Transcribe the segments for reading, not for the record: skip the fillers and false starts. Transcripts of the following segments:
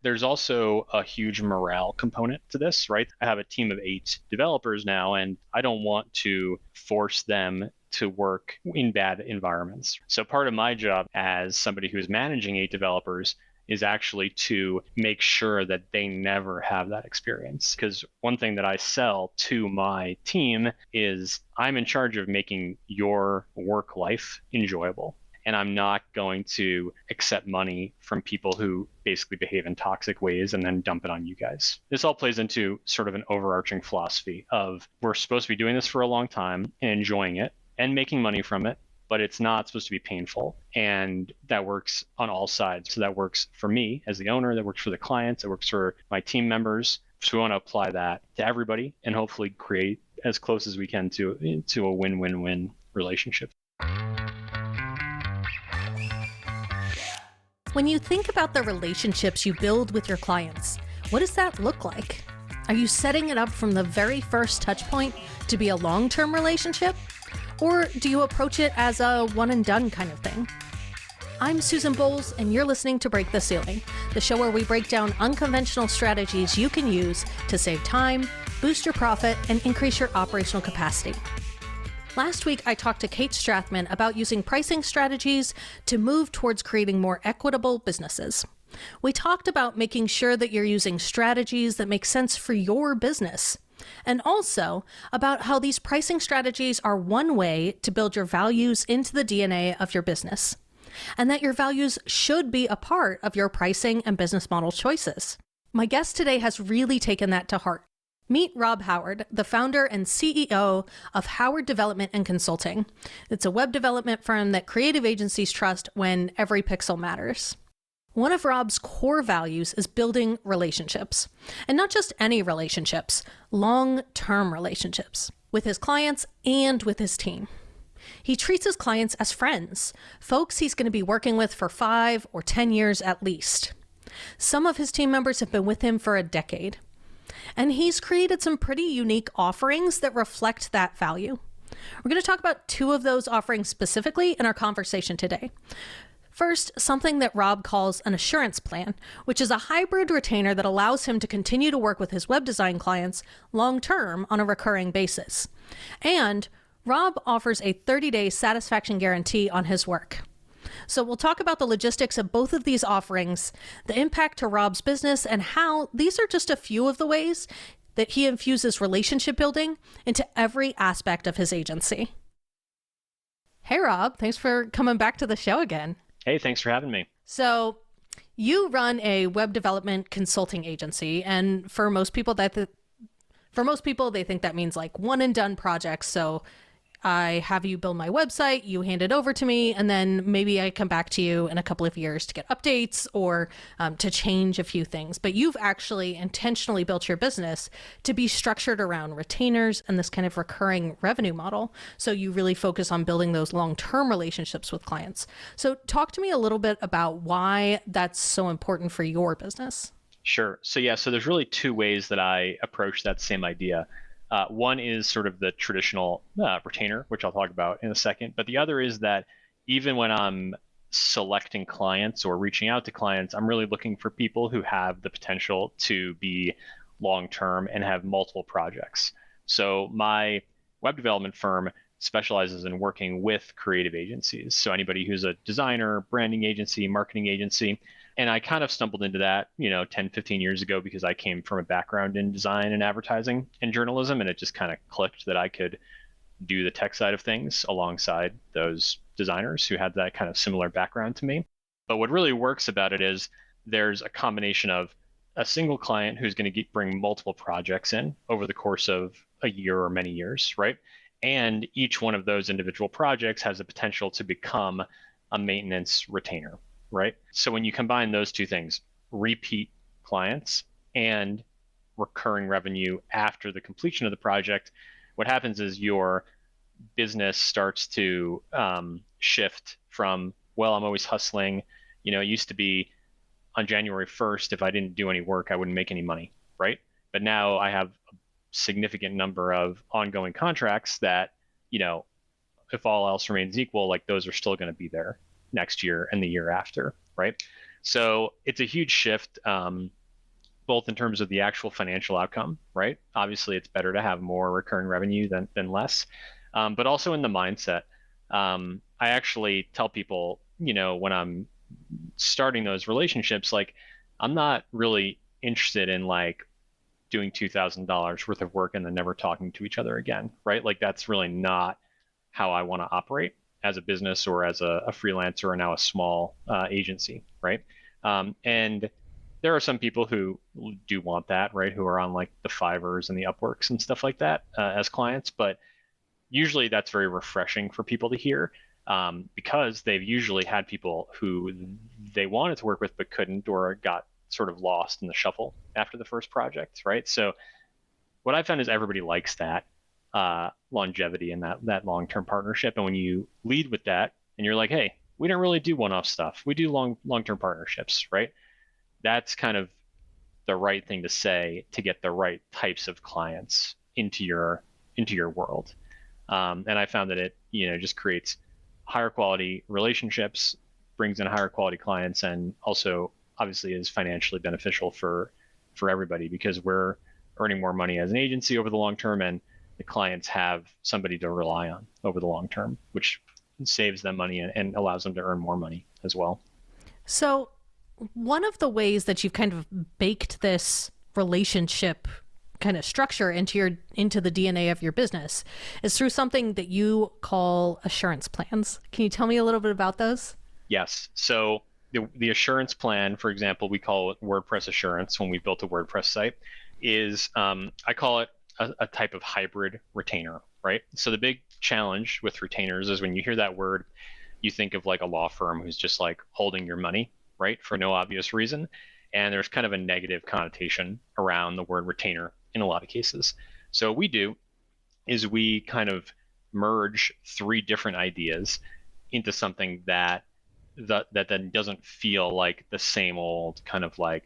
there's also a huge morale component to this, right? I have a team of 8 developers now, and I don't want to force them to work in bad environments. So part of my job as somebody who's managing 8 developers is actually to make sure that they never have that experience. Because one thing that I sell to my team is I'm in charge of making your work life enjoyable. And I'm not going to accept money from people who basically behave in toxic ways and then dump it on you guys. This all plays into sort of an overarching philosophy of we're supposed to be doing this for a long time and enjoying it and making money from it, but it's not supposed to be painful. And that works on all sides. So that works for me as the owner, that works for the clients, that works for my team members. So we want to apply that to everybody and hopefully create as close as we can to a win-win-win relationship. When you think about the relationships you build with your clients, what does that look like? Are you setting it up from the very first touch point to be a long-term relationship? Or do you approach it as a one-and-done kind of thing? I'm Susan Bowles, and you're listening to Break the Ceiling, the show where we break down unconventional strategies you can use to save time, boost your profit, and increase your operational capacity. Last week, I talked to Kate Strathman about using pricing strategies to move towards creating more equitable businesses. We talked about making sure that you're using strategies that make sense for your business, and also about how these pricing strategies are one way to build your values into the DNA of your business, and that your values should be a part of your pricing and business model choices. My guest today has really taken that to heart. Meet Rob Howard, the founder and CEO of Howard Development and Consulting. It's a web development firm that creative agencies trust when every pixel matters. One of Rob's core values is building relationships, and not just any relationships, long-term relationships with his clients and with his team. He treats his clients as friends, folks he's going to be working with for 5 or 10 years at least. Some of his team members have been with him for a decade. And he's created some pretty unique offerings that reflect that value. We're going to talk about 2 of those offerings specifically in our conversation today. First, something that Rob calls an assurance plan, which is a hybrid retainer that allows him to continue to work with his web design clients long-term on a recurring basis. And Rob offers a 30-day satisfaction guarantee on his work. So we'll talk about the logistics of both of these offerings, the impact to Rob's business, and how these are just a few of the ways that he infuses relationship building into every aspect of his agency. Hey, Rob, thanks for coming back to the show again. Hey, thanks for having me. So you run a web development consulting agency, and for most people, they think that means like one and done projects. So I have you build my website, you hand it over to me, and then maybe I come back to you in a couple of years to get updates or to change a few things. But you've actually intentionally built your business to be structured around retainers and this kind of recurring revenue model. So you really focus on building those long-term relationships with clients. So talk to me a little bit about why that's so important for your business. Sure. So there's really 2 ways that I approach that same idea. One is sort of the traditional retainer, which I'll talk about in a second. But the other is that even when I'm selecting clients or reaching out to clients, I'm really looking for people who have the potential to be long-term and have multiple projects. So my web development firm specializes in working with creative agencies. So anybody who's a designer, branding agency, marketing agency. And I kind of stumbled into that, 10, 15 years ago because I came from a background in design and advertising and journalism, and it just kind of clicked that I could do the tech side of things alongside those designers who had that kind of similar background to me. But what really works about it is there's a combination of a single client who's going to bring multiple projects in over the course of a year or many years, right? And each one of those individual projects has the potential to become a maintenance retainer. Right? So when you combine those 2 things, repeat clients and recurring revenue after the completion of the project, what happens is your business starts to shift from, well, I'm always hustling. It used to be on January 1st, if I didn't do any work, I wouldn't make any money, right? But now I have a significant number of ongoing contracts that, if all else remains equal, like those are still going to be there next year and the year after, right? So it's a huge shift, both in terms of the actual financial outcome, right? Obviously, it's better to have more recurring revenue than less, but also in the mindset. I actually tell people, when I'm starting those relationships, like I'm not really interested in like doing $2,000 worth of work and then never talking to each other again, right? Like that's really not how I want to operate as a business or as a freelancer or now a small agency, right? And there are some people who do want that, right? Who are on like the Fivers and the Upworks and stuff like that as clients, but usually that's very refreshing for people to hear, because they've usually had people who they wanted to work with but couldn't, or got sort of lost in the shuffle after the first project, right? So what I found is everybody likes that longevity and that long-term partnership. And when you lead with that and you're like, hey, we don't really do one-off stuff. We do long-term partnerships, right? That's kind of the right thing to say to get the right types of clients into your world. And I found that it, just creates higher quality relationships, brings in higher quality clients, and also obviously is financially beneficial for everybody because we're earning more money as an agency over the long term, and the clients have somebody to rely on over the long term, which saves them money and allows them to earn more money as well. So, one of the ways that you've kind of baked this relationship kind of structure into the DNA of your business is through something that you call assurance plans. Can you tell me a little bit about those? Yes. So the assurance plan, for example, we call it WordPress assurance when we built a WordPress site, is I call it a type of hybrid retainer, right? So the big challenge with retainers is when you hear that word, you think of like a law firm who's just like holding your money, right, for no obvious reason. And there's kind of a negative connotation around the word retainer in a lot of cases. So what we do is we kind of merge three different ideas into something that then doesn't feel like the same old kind of like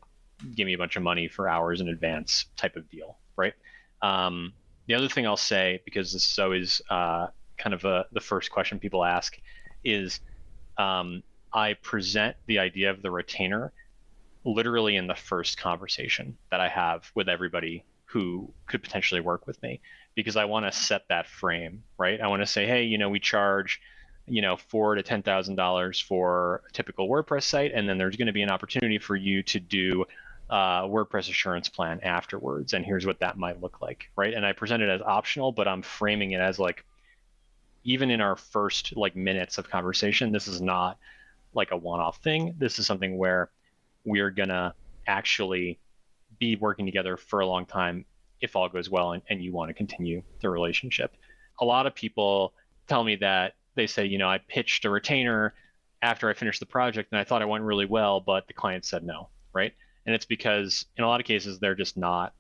give me a bunch of money for hours in advance type of deal, right? The other thing I'll say, because this is always kind of the first question people ask, is I present the idea of the retainer literally in the first conversation that I have with everybody who could potentially work with me, because I want to set that frame, right? I want to say, hey, we charge, $4,000 to $10,000 for a typical WordPress site, and then there's going to be an opportunity for you to do a WordPress assurance plan afterwards, and here's what that might look like, right? And I present it as optional, but I'm framing it as like, even in our first like minutes of conversation, this is not like a one-off thing. This is something where we're gonna actually be working together for a long time if all goes well and you want to continue the relationship. A lot of people tell me that they say, I pitched a retainer after I finished the project and I thought it went really well, but the client said no, right? And it's because in a lot of cases, they're just not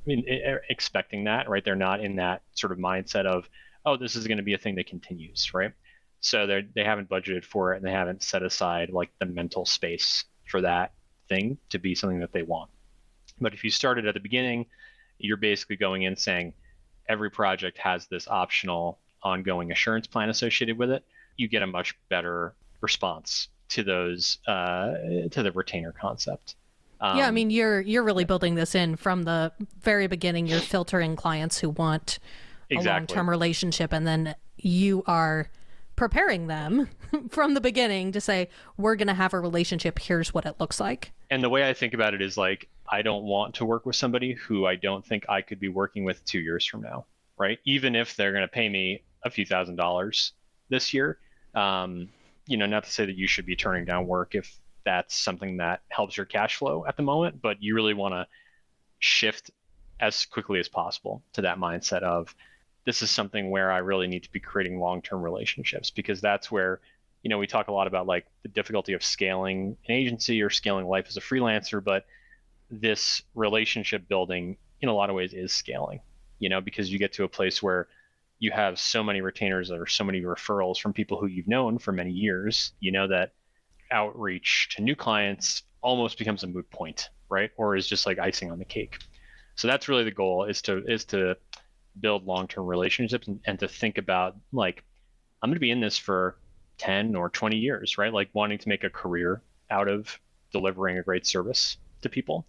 expecting that, right? They're not in that sort of mindset of, oh, this is going to be a thing that continues, right? So they haven't budgeted for it and they haven't set aside like the mental space for that thing to be something that they want. But if you started at the beginning, you're basically going in saying every project has this optional ongoing assurance plan associated with it. You get a much better response to those to the retainer concept. Yeah, I mean, you're really building this in from the very beginning. You're filtering clients who want a long-term relationship, and then you are preparing them from the beginning to say, we're going to have a relationship. Here's what it looks like. And the way I think about it is like, I don't want to work with somebody who I don't think I could be working with 2 years from now, right? Even if they're going to pay me a few $1,000s this year. Not to say that you should be turning down work if that's something that helps your cash flow at the moment, but you really want to shift as quickly as possible to that mindset of, this is something where I really need to be creating long-term relationships, because that's where, we talk a lot about like the difficulty of scaling an agency or scaling life as a freelancer, but this relationship building in a lot of ways is scaling, because you get to a place where you have so many retainers or so many referrals from people who you've known for many years, that outreach to new clients almost becomes a moot point, right? Or is just like icing on the cake. So that's really the goal, is to build long-term relationships and to think about like, I'm going to be in this for 10 or 20 years, right? Like wanting to make a career out of delivering a great service to people.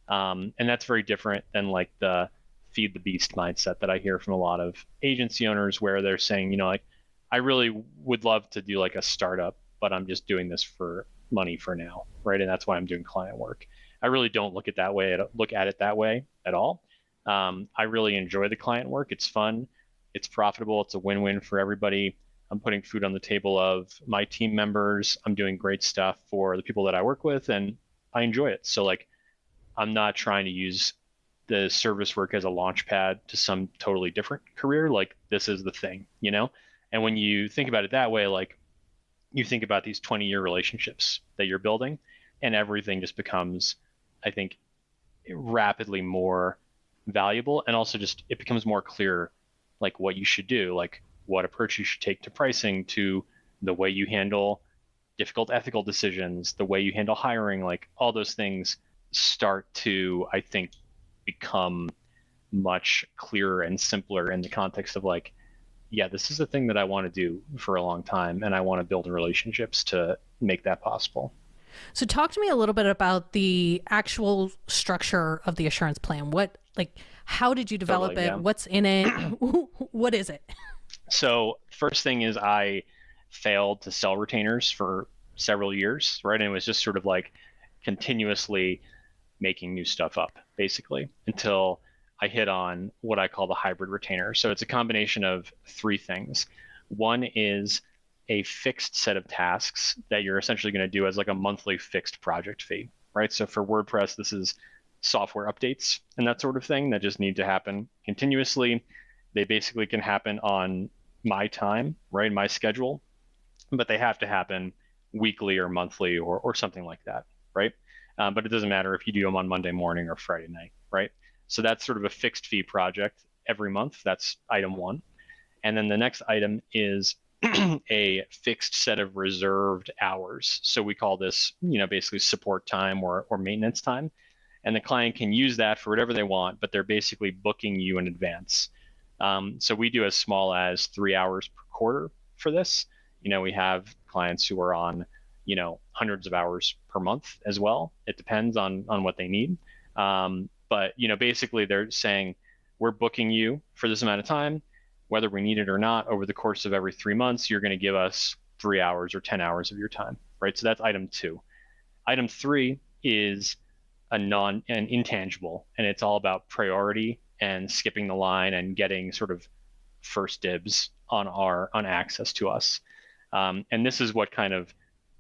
And that's very different than like the feed the beast mindset that I hear from a lot of agency owners where they're saying, like, I really would love to do like a startup, but I'm just doing this for money for now, right? And that's why I'm doing client work. I really don't look at it that way at all. I really enjoy the client work. It's fun. It's profitable. It's a win-win for everybody. I'm putting food on the table of my team members. I'm doing great stuff for the people that I work with, and I enjoy it. So like, I'm not trying to use the service work as a launch pad to some totally different career. Like this is the thing. And when you think about it that way, like you think about these 20-year relationships that you're building, and everything just becomes, I think, rapidly more valuable. And also just it becomes more clear like what you should do, like what approach you should take to pricing, to the way you handle difficult ethical decisions, the way you handle hiring, like all those things start to, I think, become much clearer and simpler in the context of like, yeah, this is the thing that I want to do for a long time, and I want to build relationships to make that possible. So talk to me a little bit about the actual structure of the assurance plan. How did you develop Totally, it? yeah. What's in it? What is it? So first thing is I failed to sell retainers for several years, right? And it was just sort of like continuously making new stuff up, basically, until I hit on what I call the hybrid retainer. So it's a combination of three things. One is a fixed set of tasks that you're essentially going to do as like a monthly fixed project fee, right? So for WordPress, this is software updates and that sort of thing that just need to happen continuously. They basically can happen on my time, right? My schedule, but they have to happen weekly or monthly or something like that, right? But it doesn't matter if you do them on Monday morning or Friday night, right? So that's sort of a fixed fee project every month. That's item one. And then the next item is a fixed set of reserved hours. So we call this, basically support time or maintenance time. And the client can use that for whatever they want, but they're basically booking you in advance. So we do as small as 3 hours per quarter for this. We have clients who are on, hundreds of hours per month as well. It depends on what they need. But basically they're saying we're booking you for this amount of time, whether we need it or not. Over the course of every 3 months, you're going to give us 3 hours or 10 hours of your time, right? So that's item two. Item three is an intangible, and it's all about priority and skipping the line and getting sort of first dibs on access to us. And this is what kind of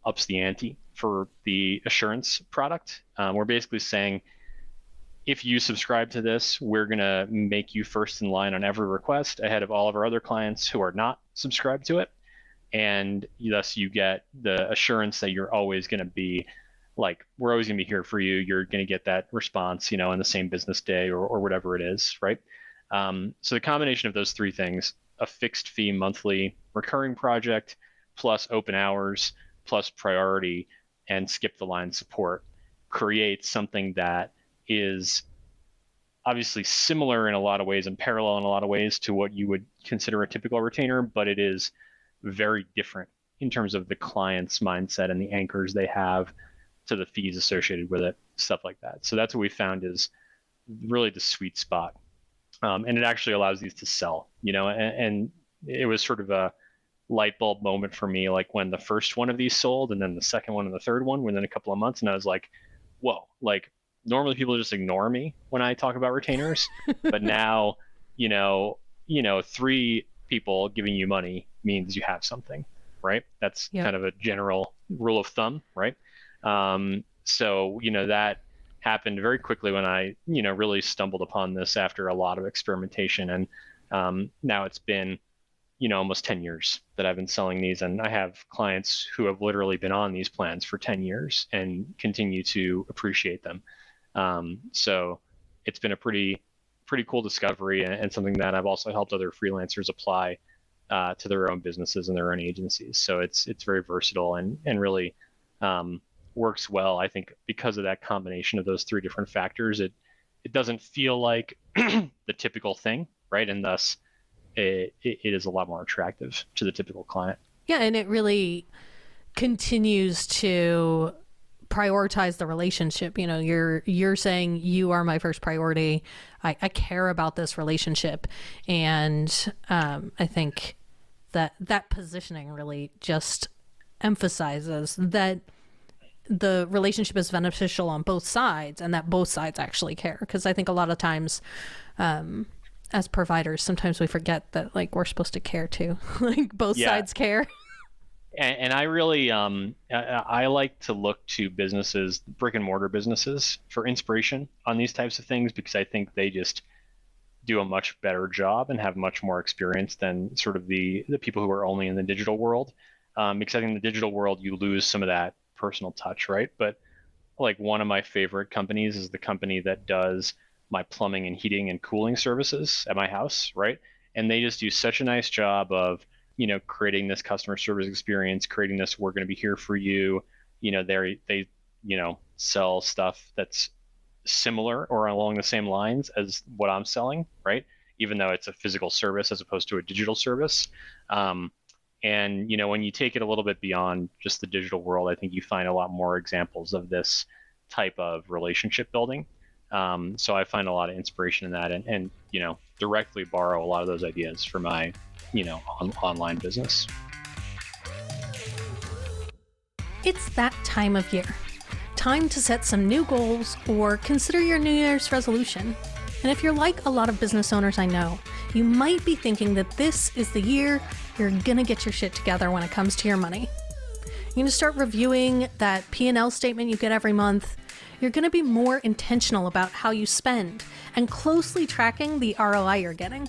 ups the ante for the assurance product. We're basically saying, if you subscribe to this, we're going to make you first in line on every request ahead of all of our other clients who are not subscribed to it. And thus you get the assurance that you're always going to be like, we're always going to be here for you. You're going to get that response, in the same business day or whatever it is, right? So the combination of those three things, a fixed fee monthly recurring project, plus open hours, plus priority, and skip the line support, creates something that is obviously similar in a lot of ways and parallel in a lot of ways to what you would consider a typical retainer, but it is very different in terms of the client's mindset and the anchors they have to the fees associated with it, stuff like that. So that's what we found is really the sweet spot. And it actually allows these to sell, and it was sort of a light bulb moment for me, like when the first one of these sold and then the second one and the third one within a couple of months. And I was like, whoa, like normally people just ignore me when I talk about retainers, but now, three people giving you money means you have something, right? That's Yep. kind of a general rule of thumb, right? So, that happened very quickly when I, really stumbled upon this after a lot of experimentation. And now it's been, almost 10 years that I've been selling these. And I have clients who have literally been on these plans for 10 years and continue to appreciate them. So it's been a pretty cool discovery and something that I've also helped other freelancers apply to their own businesses and their own agencies. So it's very versatile and really works well. I think because of that combination of those three different factors, it doesn't feel like the typical thing, right? And thus it is a lot more attractive to the typical client. Yeah, and it really continues to prioritize the relationship. You know, you're saying you are my first priority. I care about this relationship. And I think that positioning really just emphasizes that the relationship is beneficial on both sides and that both sides actually care. Because I think a lot of times as providers, sometimes we forget that like we're supposed to care too. Like both sides care. And I really, I like to look to businesses, brick and mortar businesses, for inspiration on these types of things, because I think they just do a much better job and have much more experience than sort of the people who are only in the digital world. Because I think in the digital world, you lose some of that personal touch, right? But like one of my favorite companies is the company that does my plumbing and heating and cooling services at my house, right? And they just do such a nice job of, creating this customer service experience, creating this, we're going to be here for you. They sell stuff that's similar or along the same lines as what I'm selling, right? Even though it's a physical service as opposed to a digital service. And when you take it a little bit beyond just the digital world, I think you find a lot more examples of this type of relationship building. So I find a lot of inspiration in that, and directly borrow a lot of those ideas for my online business. It's that time of year. Time to set some new goals or consider your New Year's resolution. And if you're like a lot of business owners I know, you might be thinking that this is the year you're gonna get your shit together when it comes to your money. You're gonna start reviewing that P&L statement you get every month. You're gonna be more intentional about how you spend and closely tracking the ROI you're getting.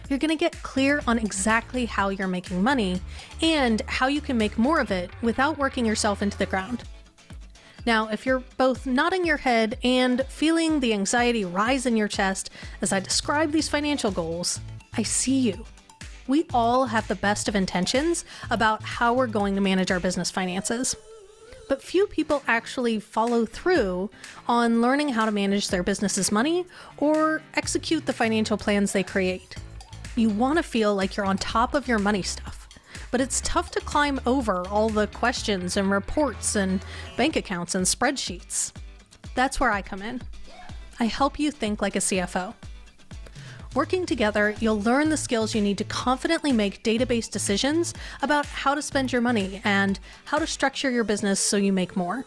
You're going to get clear on exactly how you're making money and how you can make more of it without working yourself into the ground. Now, if you're both nodding your head and feeling the anxiety rise in your chest as I describe these financial goals, I see you. We all have the best of intentions about how we're going to manage our business finances. But few people actually follow through on learning how to manage their business's money or execute the financial plans they create. You want to feel like you're on top of your money stuff, but it's tough to climb over all the questions and reports and bank accounts and spreadsheets. That's where I come in. I help you think like a CFO. Working together, you'll learn the skills you need to confidently make database decisions about how to spend your money and how to structure your business so you make more.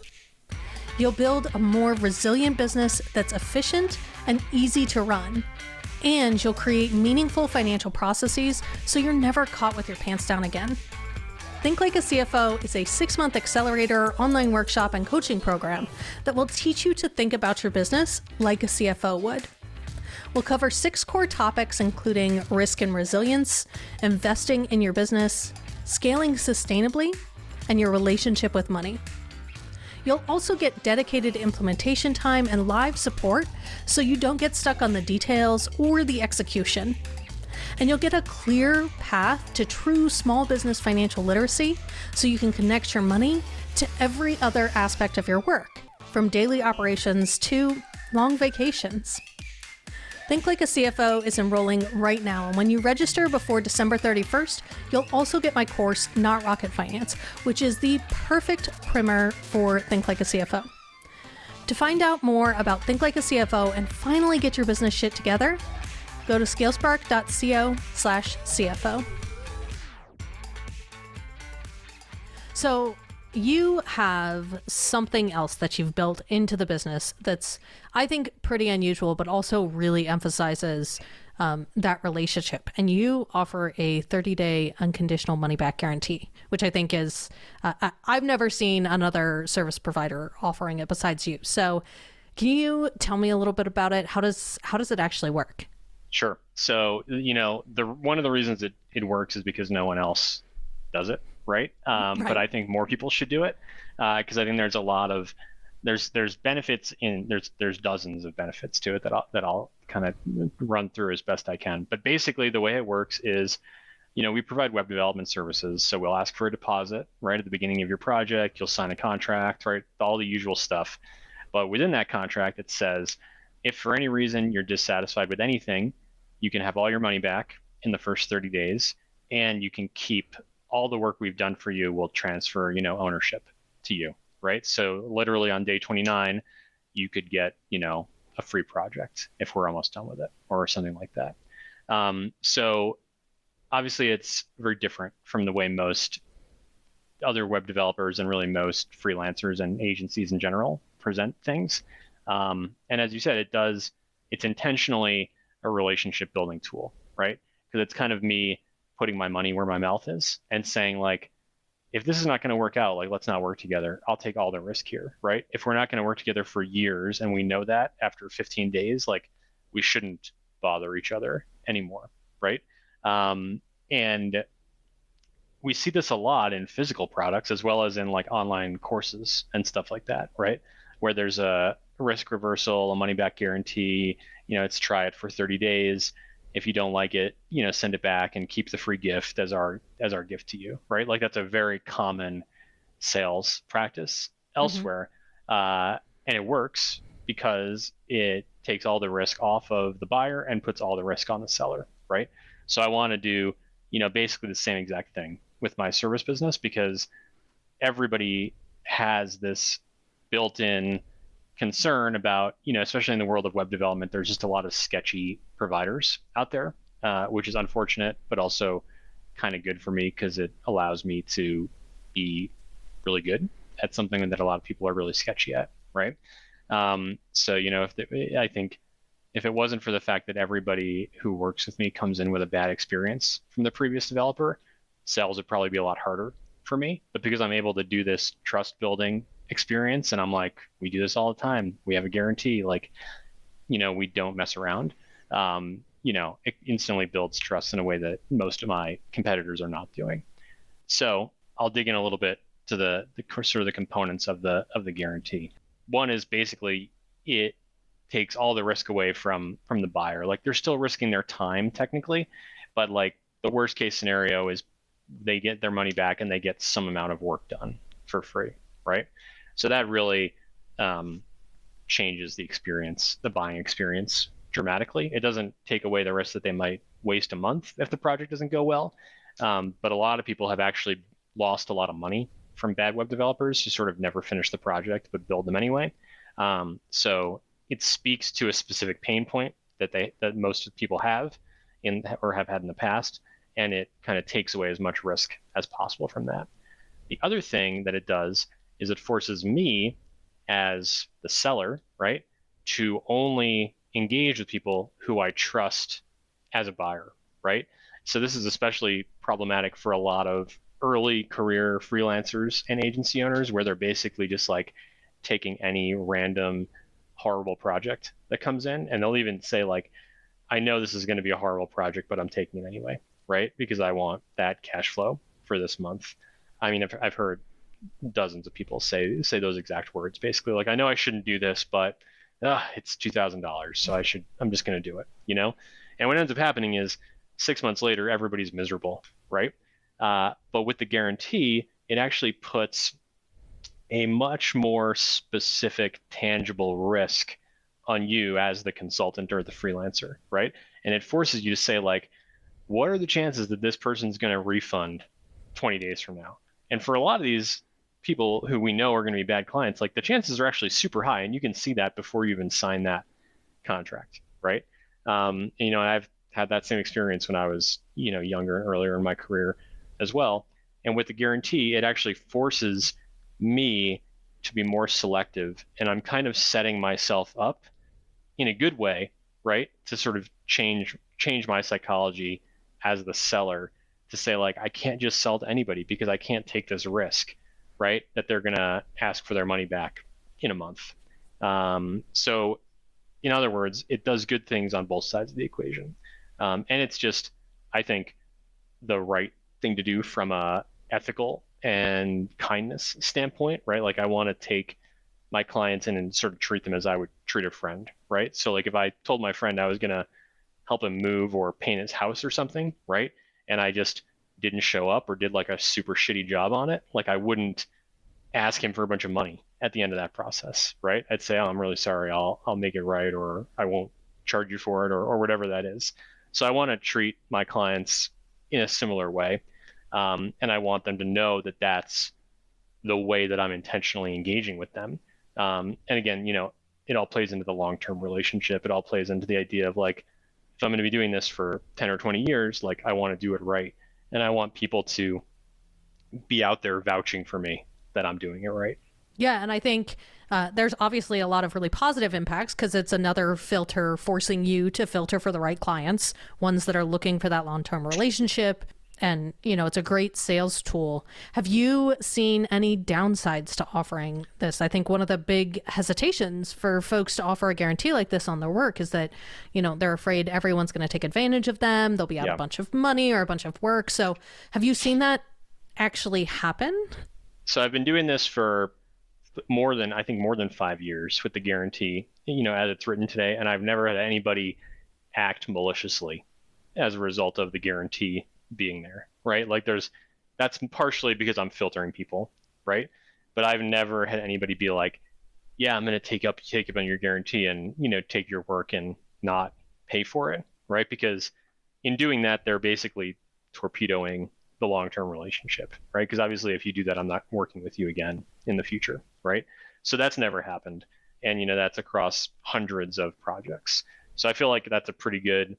You'll build a more resilient business that's efficient and easy to run. And you'll create meaningful financial processes so you're never caught with your pants down again. Think Like a CFO is a 6-month accelerator, online workshop, and coaching program that will teach you to think about your business like a CFO would. We'll cover 6 core topics, including risk and resilience, investing in your business, scaling sustainably, and your relationship with money. You'll also get dedicated implementation time and live support so you don't get stuck on the details or the execution. And you'll get a clear path to true small business financial literacy so you can connect your money to every other aspect of your work, from daily operations to long vacations. Think Like a CFO is enrolling right now, and when you register before December 31st, you'll also get my course, Not Rocket Finance, which is the perfect primer for Think Like a CFO. To find out more about Think Like a CFO and finally get your business shit together, go to scalespark.co/CFO. So you have something else that you've built into the business that's, I think, pretty unusual, but also really emphasizes that relationship. And you offer a 30-day unconditional money-back guarantee, which I think is, I've never seen another service provider offering it besides you. So can you tell me a little bit about it? How does it actually work? Sure. So, one of the reasons it works is because no one else does it, right? Right. But I think more people should do it because I think there's a lot of there's benefits there's dozens of benefits to it that I'll kind of run through as best I can. But basically, the way it works is, we provide web development services. So we'll ask for a deposit right at the beginning of your project. You'll sign a contract, right? All the usual stuff. But within that contract, it says, if for any reason you're dissatisfied with anything, you can have all your money back in the first 30 days, and you can keep all the work we've done for you. We'll transfer, ownership to you, right? So literally on day 29, you could get, a free project if we're almost done with it or something like that. So obviously it's very different from the way most other web developers and really most freelancers and agencies in general present things. And as you said, it's intentionally a relationship building tool, right? Because it's kind of me putting my money where my mouth is and saying, like, if this is not going to work out, like, let's not work together. I'll take all the risk here, right? If we're not going to work together for years and we know that after 15 days, like, we shouldn't bother each other anymore, right? And we see this a lot in physical products as well as in like online courses and stuff like that, right? Where there's a risk reversal, a money back guarantee, it's try it for 30 days. If you don't like it, send it back and keep the free gift as our gift to you, right? Like that's a very common sales practice Mm-hmm. elsewhere. And it works because it takes all the risk off of the buyer and puts all the risk on the seller, right? So I want to do, basically the same exact thing with my service business because everybody has this built-in concern about, especially in the world of web development, there's just a lot of sketchy providers out there, which is unfortunate, but also kind of good for me because it allows me to be really good at something that a lot of people are really sketchy at, right? So, I think if it wasn't for the fact that everybody who works with me comes in with a bad experience from the previous developer, sales would probably be a lot harder for me. But because I'm able to do this trust building experience and I'm like, we do this all the time, we have a guarantee, like, we don't mess around. It instantly builds trust in a way that most of my competitors are not doing. So I'll dig in a little bit to the sort of the components of the guarantee. One is basically it takes all the risk away from the buyer. Like they're still risking their time technically, but like the worst case scenario is they get their money back and they get some amount of work done for free, right? So that really changes the experience, the buying experience dramatically. It doesn't take away the risk that they might waste a month if the project doesn't go well. But a lot of people have actually lost a lot of money from bad web developers who sort of never finish the project but build them anyway. So it speaks to a specific pain point that most people have in or have had in the past, and it kind of takes away as much risk as possible from that. The other thing that it does is it forces me as the seller, right, to only engage with people who I trust as a buyer, right? So this is especially problematic for a lot of early career freelancers and agency owners where they're basically just like taking any random horrible project that comes in and they'll even say like, I know this is going to be a horrible project, but I'm taking it anyway, right? Because I want that cash flow for this month. I mean, I've heard dozens of people say those exact words. Basically, like, I know I shouldn't do this, but it's $2,000, so I'm just going to do it. And what ends up happening is 6 months later, everybody's miserable, right? But with the guarantee, it actually puts a much more specific, tangible risk on you as the consultant or the freelancer, right? And it forces you to say, like, what are the chances that this person's going to refund 20 days from now? And for a lot of these people who we know are going to be bad clients, like the chances are actually super high, and you can see that before you even sign that contract, right? I've had that same experience when I was, younger and earlier in my career as well. And with the guarantee, it actually forces me to be more selective, and I'm kind of setting myself up in a good way, right, to sort of change my psychology as the seller to say like I can't just sell to anybody because I can't take this risk, right, that they're gonna ask for their money back in a month. So in other words, it does good things on both sides of the equation, and it's just I think the right thing to do from a ethical and kindness standpoint, right? Like I want to take my clients in and sort of treat them as I would treat a friend, right? So like if I told my friend I was gonna help him move or paint his house or something, right? And I just didn't show up or did like a super shitty job on it, like I wouldn't ask him for a bunch of money at the end of that process, right? I'd say, oh, I'm really sorry, I'll make it right, or I won't charge you for it, or whatever that is. So I want to treat my clients in a similar way, and I want them to know that that's the way that I'm intentionally engaging with them. And again, it all plays into the long-term relationship. It all plays into the idea of like, if I'm going to be doing this for 10 or 20 years, like I want to do it right. And I want people to be out there vouching for me that I'm doing it right. Yeah, and I think there's obviously a lot of really positive impacts because it's another filter forcing you to filter for the right clients, ones that are looking for that long-term relationship. And, it's a great sales tool. Have you seen any downsides to offering this? I think one of the big hesitations for folks to offer a guarantee like this on their work is that, they're afraid everyone's going to take advantage of them. They'll be out a bunch of money or a bunch of work. So have you seen that actually happen? So I've been doing this for more than 5 years with the guarantee, as it's written today. And I've never had anybody act maliciously as a result of the guarantee being there, right? Like that's partially because I'm filtering people, right? But I've never had anybody be like, yeah, I'm going to take up on your guarantee and, take your work and not pay for it, right? Because in doing that, they're basically torpedoing the long-term relationship, right? Because obviously if you do that, I'm not working with you again in the future, right? So that's never happened. And, that's across hundreds of projects. So I feel like that's a pretty good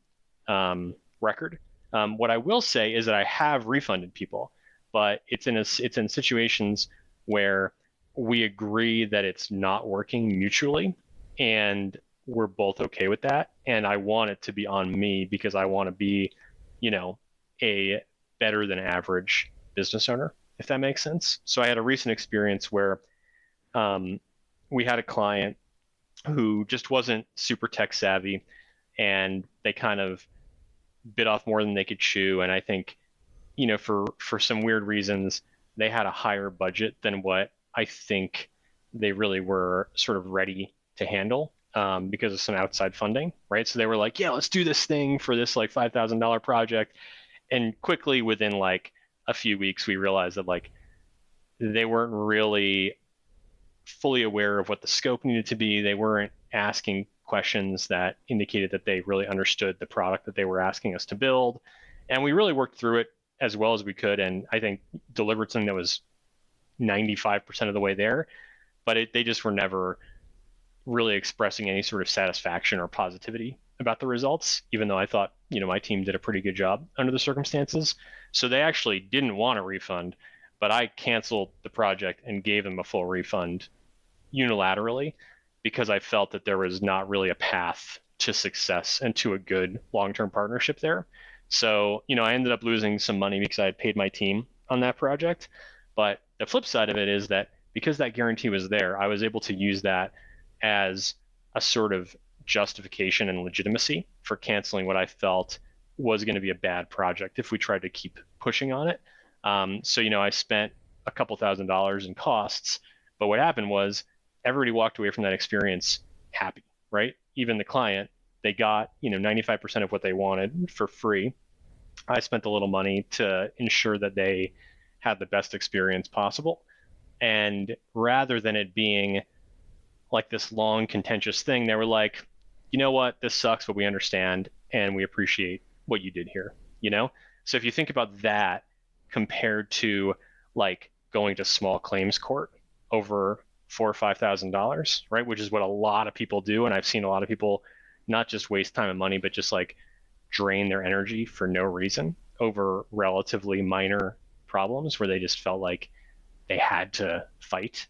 record. What I will say is that I have refunded people, but it's in situations where we agree that it's not working mutually, and we're both okay with that. And I want it to be on me because I want to be, a better than average business owner, if that makes sense. So I had a recent experience where we had a client who just wasn't super tech savvy, and they kind of bit off more than they could chew. And I think, for some weird reasons, they had a higher budget than what I think they really were sort of ready to handle because of some outside funding, right? So they were like, yeah, let's do this thing for this like $5,000 project. And quickly within like a few weeks, we realized that like they weren't really fully aware of what the scope needed to be. They weren't asking questions that indicated that they really understood the product that they were asking us to build. And we really worked through it as well as we could. And I think delivered something that was 95% of the way there, but they just were never really expressing any sort of satisfaction or positivity about the results, even though I thought, my team did a pretty good job under the circumstances. So they actually didn't want a refund, but I canceled the project and gave them a full refund unilaterally because I felt that there was not really a path to success and to a good long-term partnership there. So, I ended up losing some money because I had paid my team on that project. But the flip side of it is that because that guarantee was there, I was able to use that as a sort of justification and legitimacy for canceling what I felt was going to be a bad project if we tried to keep pushing on it. So, I spent a couple $1,000s in costs, but what happened was everybody walked away from that experience happy, right? Even the client, they got, 95% of what they wanted for free. I spent a little money to ensure that they had the best experience possible. And rather than it being like this long contentious thing, they were like, you know what, this sucks, but we understand and we appreciate what you did here, So if you think about that compared to like going to small claims court over $4,000 or $5,000, right, which is what a lot of people do, and I've seen a lot of people not just waste time and money, but just like drain their energy for no reason over relatively minor problems where they just felt like they had to fight,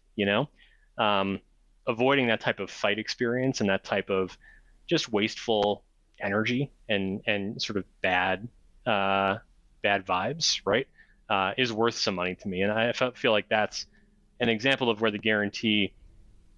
avoiding that type of fight experience and that type of just wasteful energy and sort of bad vibes, right, is worth some money to me. And I feel like that's an example of where the guarantee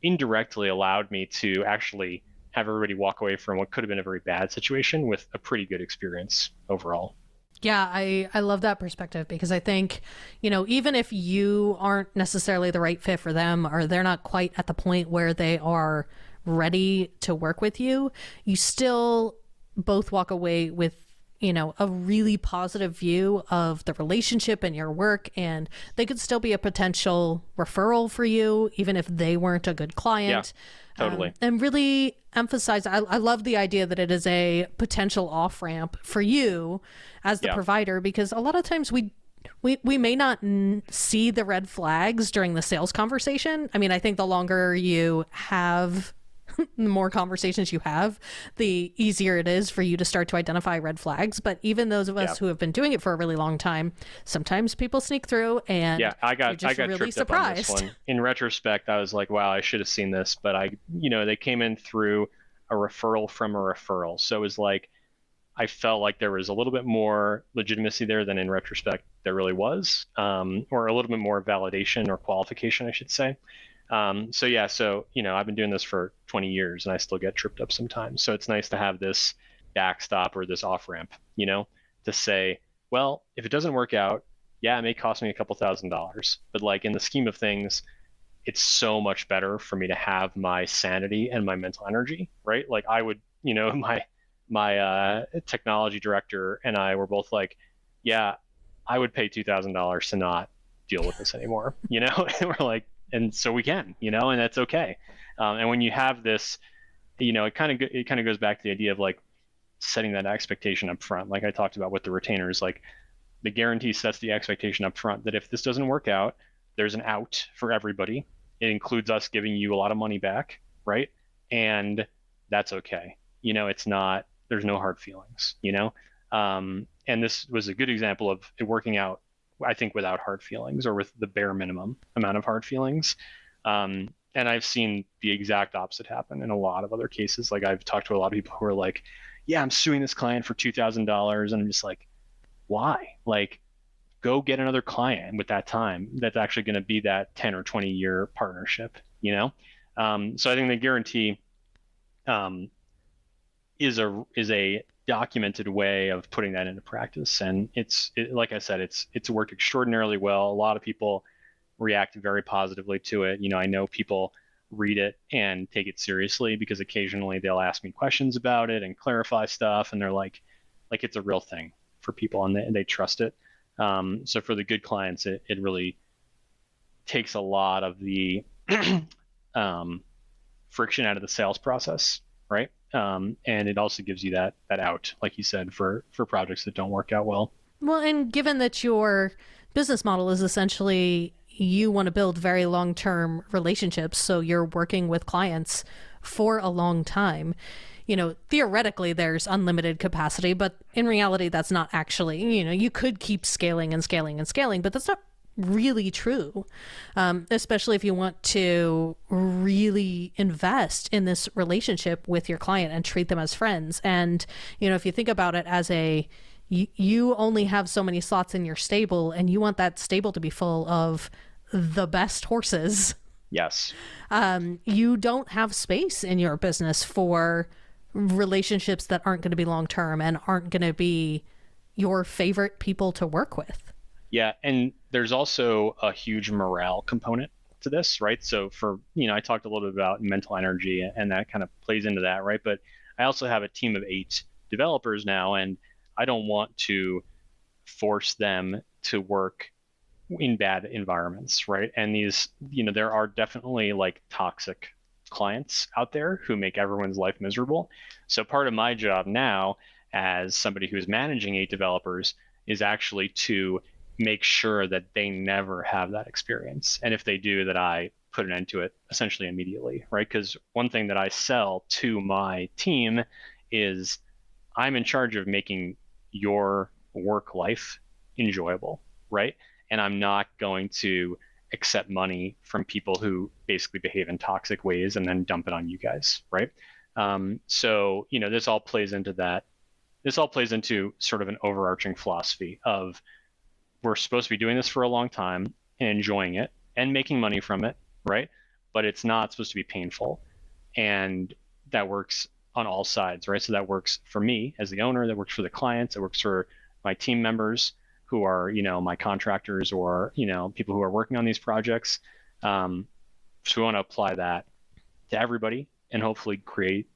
indirectly allowed me to actually have everybody walk away from what could have been a very bad situation with a pretty good experience overall. Yeah, I love that perspective because I think, even if you aren't necessarily the right fit for them or they're not quite at the point where they are ready to work with you, you still both walk away with, a really positive view of the relationship and your work, and they could still be a potential referral for you, even if they weren't a good client. Yeah, totally. And really emphasize, I love the idea that it is a potential off-ramp for you as the provider, because a lot of times we We may not see the red flags during the sales conversation. I mean, I think the longer you have, the more conversations you have, the easier it is for you to start to identify red flags. But even those of us who have been doing it for a really long time, sometimes people sneak through, and I got really tripped surprised. up on this one. In retrospect, I was like, wow, I should have seen this, but they came in through a referral from a referral. So it was like, I felt like there was a little bit more legitimacy there than in retrospect there really was, or a little bit more validation or qualification, I should say. I've been doing this for 20 years and I still get tripped up sometimes. So it's nice to have this backstop or this off ramp, to say, well, if it doesn't work out, yeah, it may cost me a couple $1,000s, but like in the scheme of things, it's so much better for me to have my sanity and my mental energy, right? Like I would, my technology director and I were both like, yeah, I would pay $2,000 to not deal with this anymore, and we're like, and so we can, and that's okay. And when you have this, it kind of goes back to the idea of like setting that expectation up front. Like I talked about with the retainers, like the guarantee sets the expectation up front that if this doesn't work out, there's an out for everybody. It includes us giving you a lot of money back, right? And that's okay. It's not, there's no hard feelings, and this was a good example of it working out, I think, without hard feelings or with the bare minimum amount of hard feelings. And I've seen the exact opposite happen in a lot of other cases. Like I've talked to a lot of people who are like, yeah, I'm suing this client for $2,000. And I'm just like, why? Like, go get another client with that time that's actually going to be that 10 or 20 year partnership, So I think the guarantee is a documented way of putting that into practice. And like I said, it's worked extraordinarily well. A lot of people react very positively to it. I know people read it and take it seriously because occasionally they'll ask me questions about it and clarify stuff. And they're like it's a real thing for people and they trust it. So for the good clients, it really takes a lot of the friction out of the sales process, right? And it also gives you that out, like you said, for projects that don't work out well. Well, and given that your business model is essentially you want to build very long-term relationships, so you're working with clients for a long time, theoretically there's unlimited capacity, but in reality that's not actually, you could keep scaling and scaling and scaling, but that's not really true, especially if you want to really invest in this relationship with your client and treat them as friends. And, if you think about it as you only have so many slots in your stable and you want that stable to be full of the best horses. Yes. You don't have space in your business for relationships that aren't going to be long-term and aren't going to be your favorite people to work with. Yeah, and there's also a huge morale component to this, right? So I talked a little bit about mental energy and that kind of plays into that, right? But I also have a team of 8 developers now, and I don't want to force them to work in bad environments, right? And these, there are definitely like toxic clients out there who make everyone's life miserable. So part of my job now as somebody who's managing 8 developers is actually to make sure that they never have that experience. And if they do, that I put an end to it essentially immediately, right? Because one thing that I sell to my team is I'm in charge of making your work life enjoyable, right? And I'm not going to accept money from people who basically behave in toxic ways and then dump it on you guys, right? So, this all plays into that. This all plays into sort of an overarching philosophy of we're supposed to be doing this for a long time and enjoying it and making money from it, right? But it's not supposed to be painful. And that works on all sides, right? So that works for me as the owner, that works for the clients, it works for my team members who are, my contractors or, people who are working on these projects. So we want to apply that to everybody and hopefully create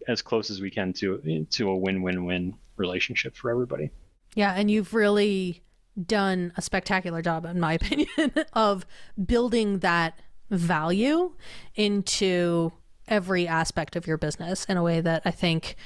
as close as we can to a win-win-win relationship for everybody. Yeah, and you've really done a spectacular job, in my opinion, of building that value into every aspect of your business in a way that I think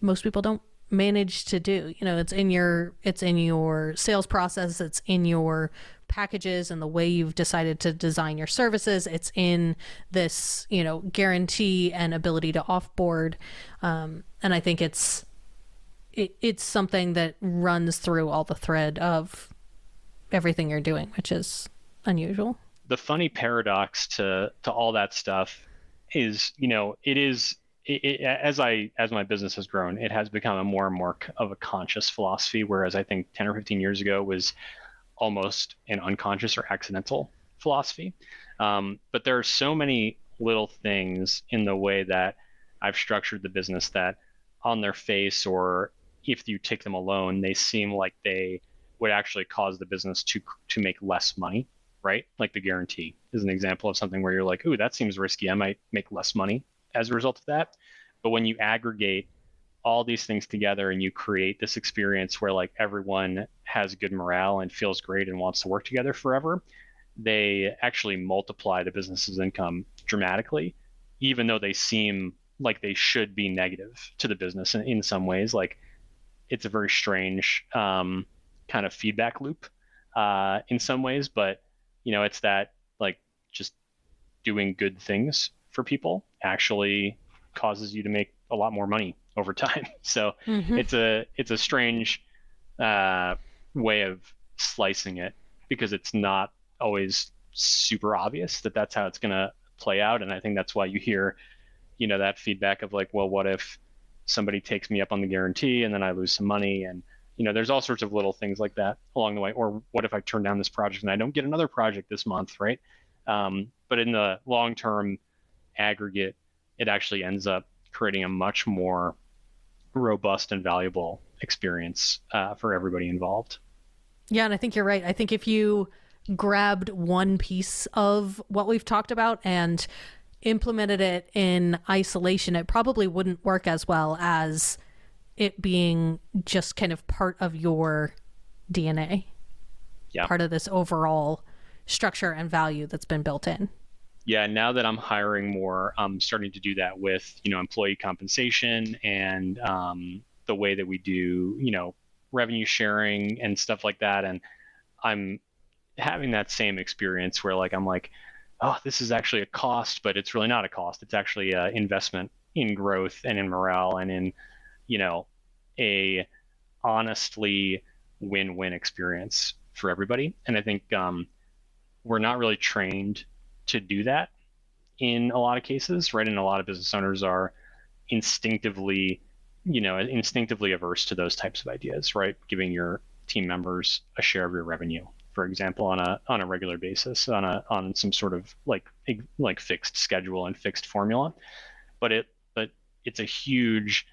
most people don't managed to do. It's in your sales process, it's in your packages and the way you've decided to design your services. It's in this, guarantee and ability to offboard. And I think it's something that runs through all the thread of everything you're doing, which is unusual. The funny paradox to all that stuff is, as my business has grown, it has become a more and more of a conscious philosophy, whereas I think 10 or 15 years ago was almost an unconscious or accidental philosophy. But there are so many little things in the way that I've structured the business that on their face, or if you take them alone, they seem like they would actually cause the business to make less money, right? Like the guarantee is an example of something where you're like, ooh, that seems risky. I might make less money as a result of that. But when you aggregate all these things together and you create this experience where like everyone has good morale and feels great and wants to work together forever, they actually multiply the business's income dramatically, even though they seem like they should be negative to the business in some ways. Like it's a very strange kind of feedback loop in some ways, but it's that like just doing good things for people actually causes you to make a lot more money over time. So it's a strange way of slicing it, because it's not always super obvious that that's how it's going to play out. And I think that's why you hear, that feedback of like, well, what if somebody takes me up on the guarantee and then I lose some money? And, there's all sorts of little things like that along the way. Or what if I turn down this project and I don't get another project this month, right? But in the long-term aggregate, it actually ends up creating a much more robust and valuable experience for everybody involved. Yeah, and I think you're right. I think if you grabbed one piece of what we've talked about and implemented it in isolation, it probably wouldn't work as well as it being just kind of part of your DNA. Yeah. Part of this overall structure and value that's been built in. Yeah, now that I'm hiring more, I'm starting to do that with, employee compensation and the way that we do, revenue sharing and stuff like that. And I'm having that same experience where like, I'm like, oh, this is actually a cost, but it's really not a cost. It's actually an investment in growth and in morale and in, a honestly win-win experience for everybody. And I think we're not really trained to do that in a lot of cases, right? And a lot of business owners are instinctively averse to those types of ideas, right? Giving your team members a share of your revenue, for example, on a regular basis, on some sort of like fixed schedule and fixed formula. But it's a huge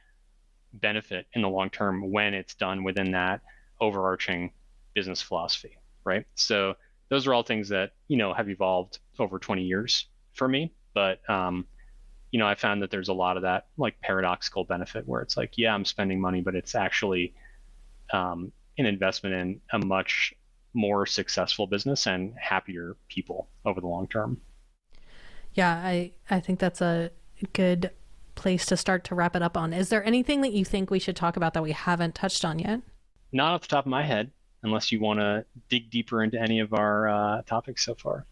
benefit in the long term when it's done within that overarching business philosophy, right? So those are all things that have evolved over 20 years for me, but I found that there's a lot of that like paradoxical benefit where it's like, yeah, I'm spending money, but it's actually an investment in a much more successful business and happier people over the long term. Yeah, I think that's a good place to start to wrap it up on. Is there anything that you think we should talk about that we haven't touched on yet? Not off the top of my head, unless you want to dig deeper into any of our topics so far.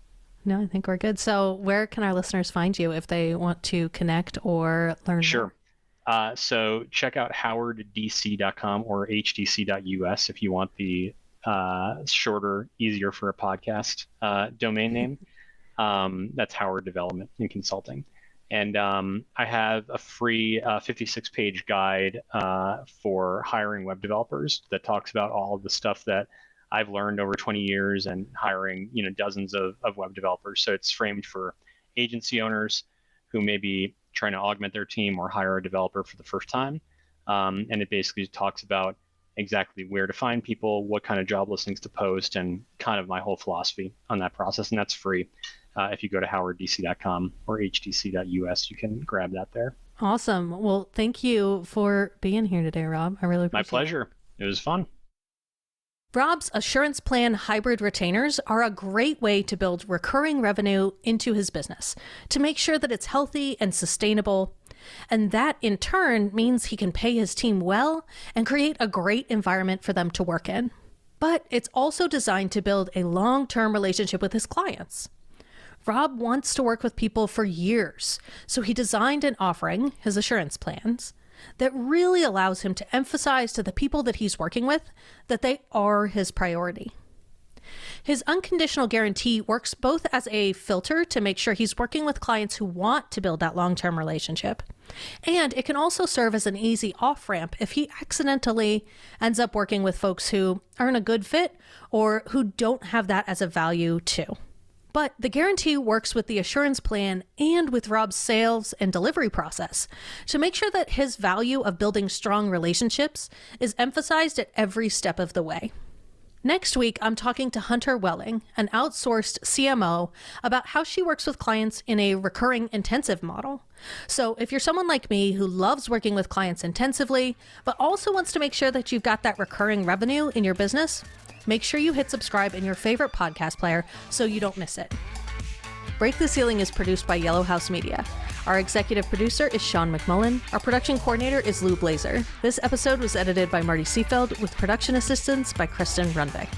No, I think we're good. So where can our listeners find you if they want to connect or learn Sure. more? So check out howarddc.com or hdc.us if you want the shorter, easier for a podcast domain name. That's Howard Development and Consulting. And I have a free 56-page guide for hiring web developers that talks about all of the stuff that I've learned over 20 years and hiring, dozens of web developers. So it's framed for agency owners who may be trying to augment their team or hire a developer for the first time. And it basically talks about exactly where to find people, what kind of job listings to post, and kind of my whole philosophy on that process. And that's free. If you go to howarddc.com or hdc.us, you can grab that there. Awesome. Well, thank you for being here today, Rob. I really appreciate it. My pleasure. It was fun. Rob's Assurance Plan hybrid retainers are a great way to build recurring revenue into his business to make sure that it's healthy and sustainable. And that in turn means he can pay his team well and create a great environment for them to work in. But it's also designed to build a long-term relationship with his clients. Rob wants to work with people for years, so he designed an offering, his assurance plans, that really allows him to emphasize to the people that he's working with that they are his priority. His unconditional guarantee works both as a filter to make sure he's working with clients who want to build that long-term relationship, and it can also serve as an easy off-ramp if he accidentally ends up working with folks who aren't a good fit or who don't have that as a value too. But the guarantee works with the assurance plan and with Rob's sales and delivery process to make sure that his value of building strong relationships is emphasized at every step of the way. Next week, I'm talking to Hunter Welling, an outsourced CMO, about how she works with clients in a recurring intensive model. So if you're someone like me who loves working with clients intensively, but also wants to make sure that you've got that recurring revenue in your business, make sure you hit subscribe in your favorite podcast player so you don't miss it. Break the Ceiling is produced by Yellow House Media. Our executive producer is Sean McMullen. Our production coordinator is Lou Blazer. This episode was edited by Marty Seefeld with production assistance by Kristen Runbeck.